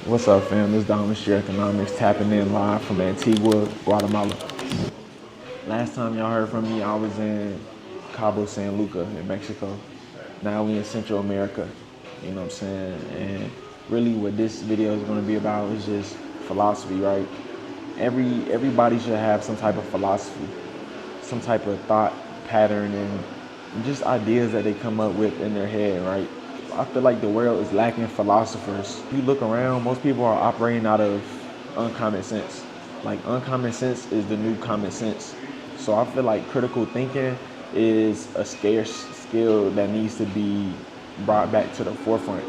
What's up, fam? This is Don with Share Economics, tapping in live from Antigua, Guatemala. Last time y'all heard from me, I was in Cabo San Lucas in Mexico. Now we in Central America, you know what I'm saying? And really what this video is gonna be about is just philosophy, right? Everybody should have some type of philosophy, some type of thought pattern and just ideas that they come up with in their head, right? I feel like the world is lacking philosophers. If you look around, most people are operating out of uncommon sense. Like uncommon sense is the new common sense. So I feel like critical thinking is a scarce skill that needs to be brought back to the forefront,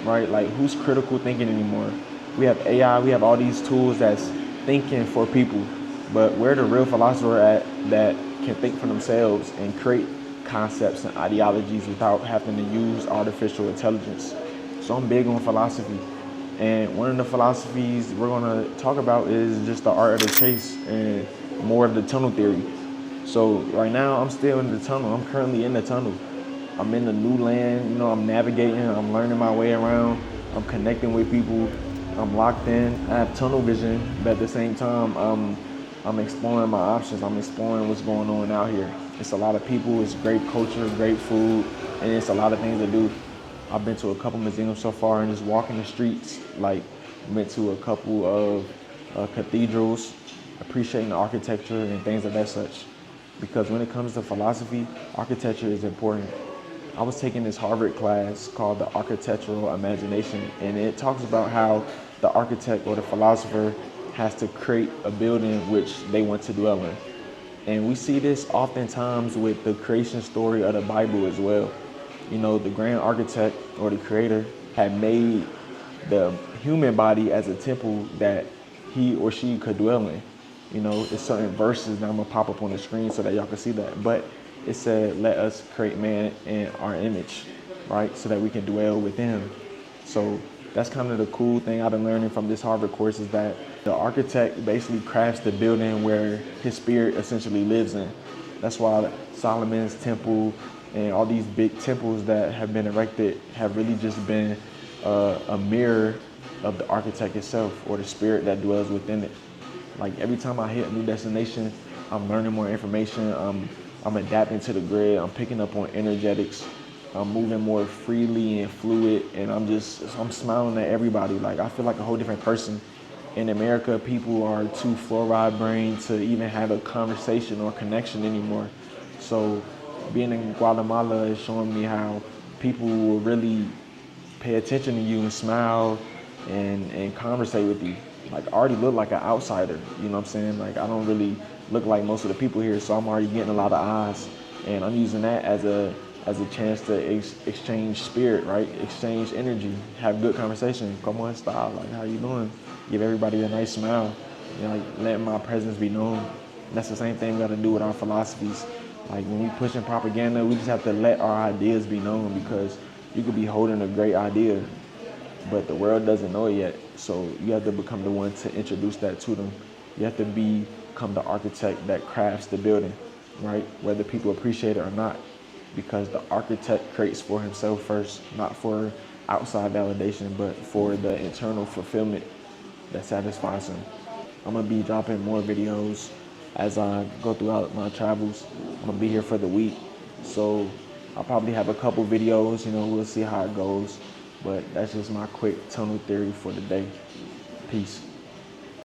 right? Like who's critical thinking anymore? We have AI, we have all these tools that's thinking for people, but where the real philosopher at that can think for themselves and create concepts and ideologies without having to use artificial intelligence. So I'm big on philosophy. And one of the philosophies we're gonna talk about is just the art of the chase and more of the tunnel theory. So right now I'm still in the tunnel. I'm currently in the tunnel. I'm in the new land, you know, I'm navigating, I'm learning my way around, I'm connecting with people, I'm locked in. I have tunnel vision, but at the same time, I'm exploring my options. I'm exploring what's going on out here. It's a lot of people, it's great culture, great food, and it's a lot of things to do. I've been to a couple museums so far and just walking the streets, like went to a couple of cathedrals, appreciating the architecture and things of that such. Because when it comes to philosophy, architecture is important. I was taking this Harvard class called the Architectural Imagination, and it talks about how the architect or the philosopher has to create a building which they want to dwell in. And we see this oftentimes with the creation story of the Bible as well. You know, the grand architect or the creator had made the human body as a temple that he or she could dwell in. You know, there's certain verses that I'm gonna pop up on the screen so that y'all can see that. But it said, let us create man in our image, right? So that we can dwell within him. So that's kind of the cool thing I've been learning from this Harvard course is that the architect basically crafts the building where his spirit essentially lives in. That's why Solomon's temple and all these big temples that have been erected have really just been a mirror of the architect itself or the spirit that dwells within it. Like every time I hit a new destination, I'm learning more information. I'm adapting to the grid. I'm picking up on energetics. I'm moving more freely and fluid, and I'm smiling at everybody. Like I feel like a whole different person. In America, people are too fluoride brained to even have a conversation or connection anymore. So being in Guatemala is showing me how people will really pay attention to you and smile and conversate with you. Like I already look like an outsider, you know what I'm saying? Like I don't really look like most of the people here, so I'm already getting a lot of eyes, and I'm using that as a chance to exchange spirit, right? Exchange energy, have good conversation. Come on, style, like how you doing? Give everybody a nice smile, you know, like letting my presence be known. And that's the same thing we got to do with our philosophies. Like when we pushing propaganda, we just have to let our ideas be known because you could be holding a great idea, but the world doesn't know it yet. So you have to become the one to introduce that to them. You have to become the architect that crafts the building, right? Whether people appreciate it or not, because the architect creates for himself first, not for outside validation, but for the internal fulfillment that satisfies him. I'm gonna be dropping more videos as I go throughout my travels. I'm gonna be here for the week, so I'll probably have a couple videos, you know, we'll see how it goes. But that's just my quick tunnel theory for the day. Peace.